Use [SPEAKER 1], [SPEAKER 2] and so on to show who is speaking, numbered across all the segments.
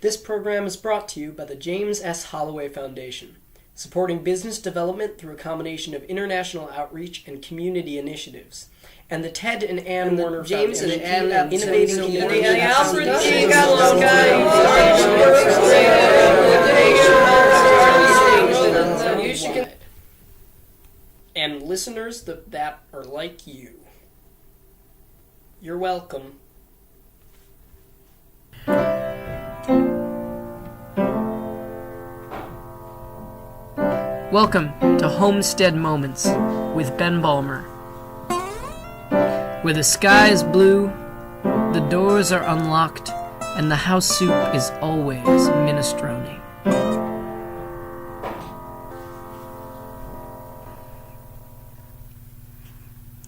[SPEAKER 1] This program is brought to you by the James S. Holloway Foundation, supporting business development through a combination of international outreach and community initiatives, and the Ted and Ann Warner
[SPEAKER 2] James and
[SPEAKER 1] Foundation,
[SPEAKER 2] Ann
[SPEAKER 1] innovating community
[SPEAKER 2] Alfred
[SPEAKER 1] foundation. And listeners that are like you. You're welcome. Welcome to Homestead Moments with Ben Balmer. Where the sky is blue, the doors are unlocked, and the house soup is always minestrone.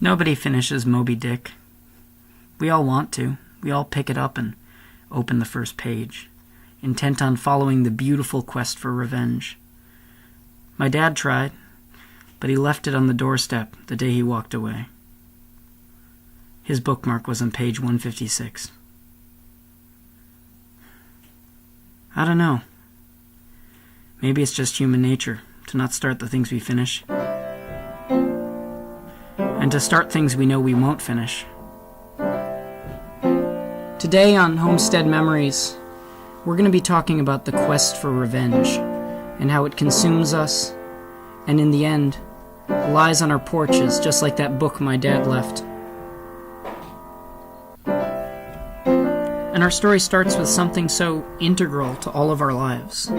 [SPEAKER 1] Nobody finishes Moby Dick. We all want to. We all pick it up and open the first page, intent on following the beautiful quest for revenge. My dad tried, but he left it on the doorstep the day he walked away. His bookmark was on page 156. I don't know. Maybe it's just human nature to not start the things we finish, and to start things we know we won't finish. Today on Homestead Memories, we're going to be talking about the quest for revenge, and how it consumes us, and in the end, lies on our porches just like that book my dad left. And our story starts with something so integral to all of our lives,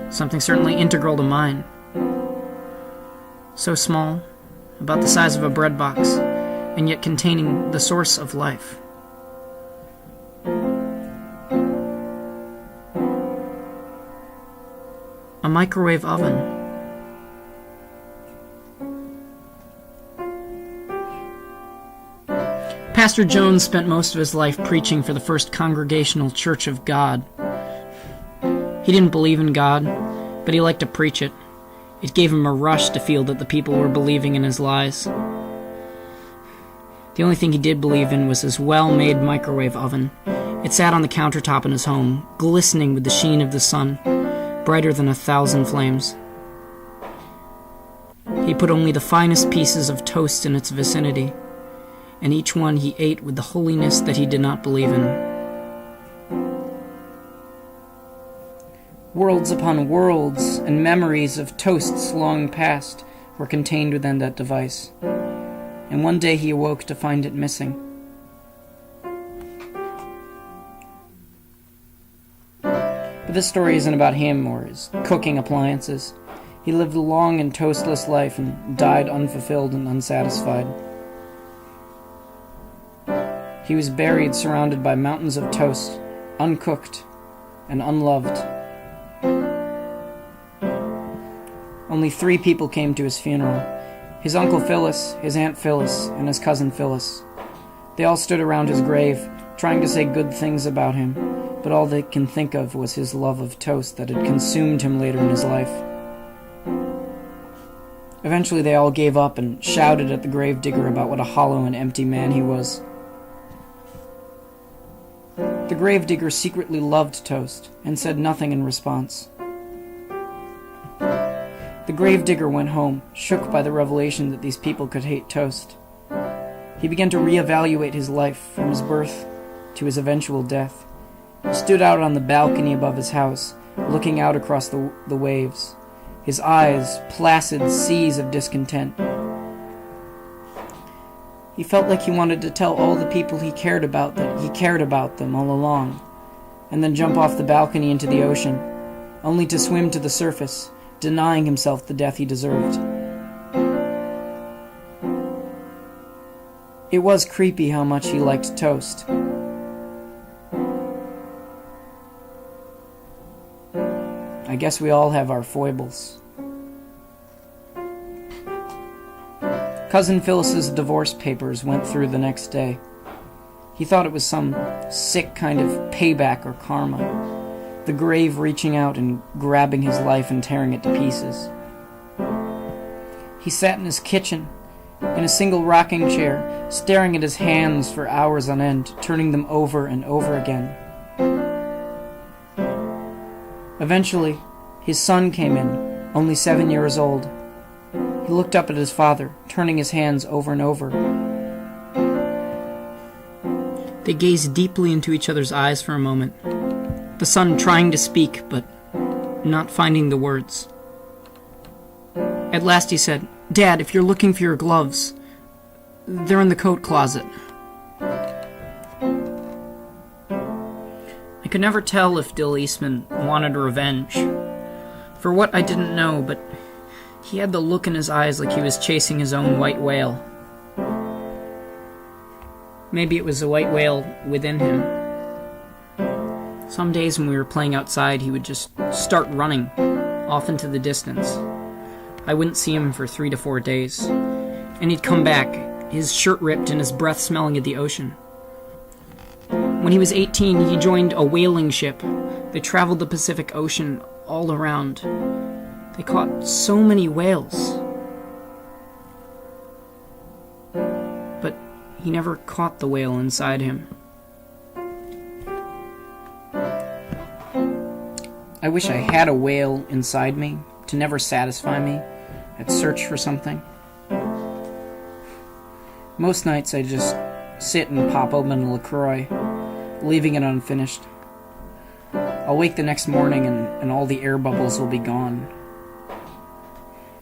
[SPEAKER 1] something certainly integral to mine. So small, about the size of a bread box, and yet containing the source of life. A microwave oven. Pastor Jones spent most of his life preaching for the First Congregational Church of God. He didn't believe in God, but he liked to preach it. It gave him a rush to feel that the people were believing in his lies. The only thing he did believe in was his well-made microwave oven. It sat on the countertop in his home, glistening with the sheen of the sun, brighter than 1,000 flames. He put only the finest pieces of toast in its vicinity, and each one he ate with the holiness that he did not believe in. Worlds upon worlds and memories of toasts long past were contained within that device, and one day he awoke to find it missing. But this story isn't about him or his cooking appliances. He lived a long and toastless life and died unfulfilled and unsatisfied. He was buried surrounded by mountains of toast, uncooked and unloved. Only 3 people came to his funeral: his Uncle Phyllis, his Aunt Phyllis, and his cousin Phyllis. They all stood around his grave, trying to say good things about him, but all they can think of was his love of toast that had consumed him later in his life. Eventually they all gave up and shouted at the gravedigger about what a hollow and empty man he was. The gravedigger secretly loved toast and said nothing in response. The gravedigger went home, shook by the revelation that these people could hate toast. He began to reevaluate his life from his birth to his eventual death. He stood out on the balcony above his house, looking out across the waves, his eyes placid seas of discontent. He felt like he wanted to tell all the people he cared about that he cared about them all along, and then jump off the balcony into the ocean, only to swim to the surface, denying himself the death he deserved. It was creepy how much he liked toast. I guess we all have our foibles. Cousin Phyllis's divorce papers went through the next day. He thought it was some sick kind of payback or karma, the grave reaching out and grabbing his life and tearing it to pieces. He sat in his kitchen, in a single rocking chair, staring at his hands for hours on end, turning them over and over again. Eventually, his son came in, only 7 years old. He looked up at his father, turning his hands over and over. They gazed deeply into each other's eyes for a moment, the son trying to speak, but not finding the words. At last he said, "Dad, if you're looking for your gloves, they're in the coat closet." I could never tell if Dill Eastman wanted revenge. For what, I didn't know, but he had the look in his eyes like he was chasing his own white whale. Maybe it was a white whale within him. Some days when we were playing outside, he would just start running off into the distance. I wouldn't see him for 3 to 4 days, and he'd come back, his shirt ripped and his breath smelling of the ocean. When he was 18, he joined a whaling ship. They traveled the Pacific Ocean all around. They caught so many whales. But he never caught the whale inside him. I wish I had a whale inside me to never satisfy me. I'd search for something. Most nights I just sit and pop open a LaCroix, leaving it unfinished. I'll wake the next morning and all the air bubbles will be gone.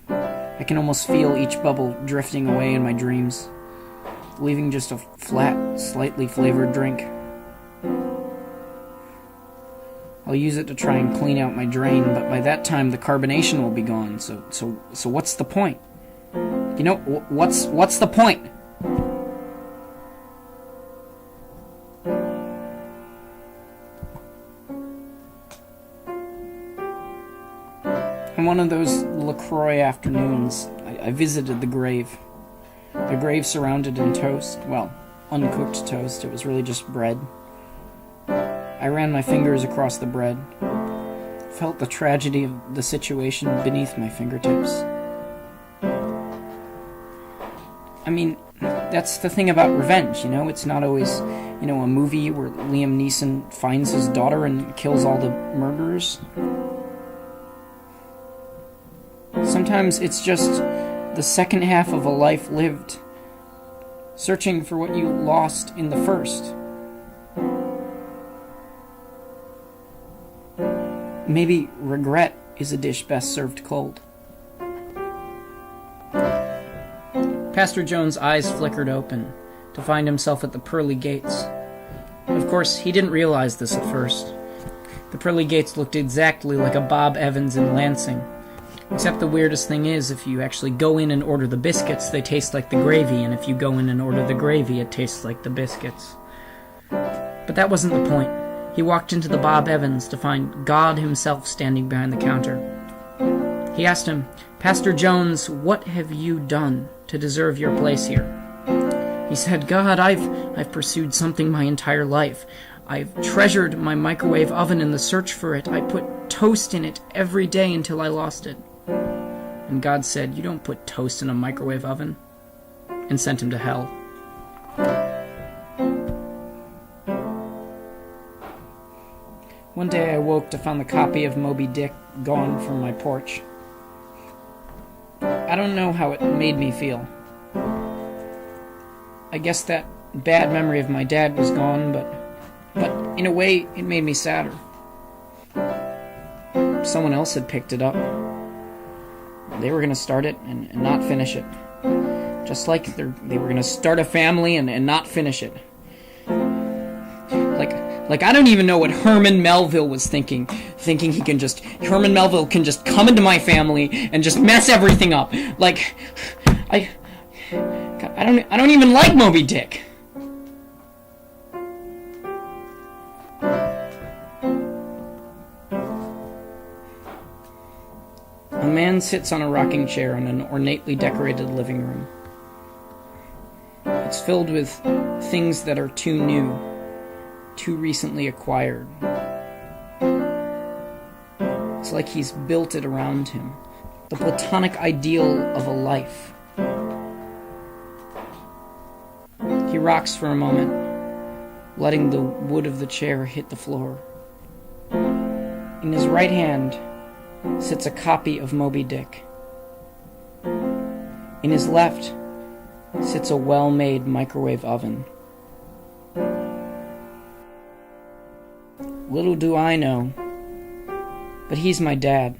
[SPEAKER 1] I can almost feel each bubble drifting away in my dreams, leaving just a flat, slightly flavored drink. I'll use it to try and clean out my drain, but by that time the carbonation will be gone, so what's the point? You know, what's the point? On one of those LaCroix afternoons, I visited the grave. The grave surrounded in toast. Well, uncooked toast. It was really just bread. I ran my fingers across the bread. Felt the tragedy of the situation beneath my fingertips. I mean, that's the thing about revenge, you know? It's not always, a movie where Liam Neeson finds his daughter and kills all the murderers. Sometimes it's just the second half of a life lived, searching for what you lost in the first. Maybe regret is a dish best served cold. Pastor Jones' eyes flickered open to find himself at the pearly gates. Of course, he didn't realize this at first. The pearly gates looked exactly like a Bob Evans in Lansing. Except the weirdest thing is, if you actually go in and order the biscuits, they taste like the gravy, and if you go in and order the gravy, it tastes like the biscuits. But that wasn't the point. He walked into the Bob Evans to find God himself standing behind the counter. He asked him, "Pastor Jones, what have you done to deserve your place here?" He said, "God, I've pursued something my entire life. I've treasured my microwave oven in the search for it. I put toast in it every day until I lost it." And God said, "You don't put toast in a microwave oven," and sent him to hell. One day I woke to find the copy of Moby Dick gone from my porch. I don't know how it made me feel. I guess that bad memory of my dad was gone, but in a way it made me sadder. Someone else had picked it up. They were going to start it and not finish it. Just like they were going to start a family and not finish it. Like I don't even know what Herman Melville was thinking Herman Melville can just come into my family and just mess everything up. Like, I don't even like Moby Dick. A man sits on a rocking chair in an ornately decorated living room. It's filled with things that are too new, too recently acquired. It's like he's built it around him, the platonic ideal of a life. He rocks for a moment, letting the wood of the chair hit the floor. In his right hand sits a copy of Moby Dick. In his left sits a well-made microwave oven. Little do I know, but he's my dad.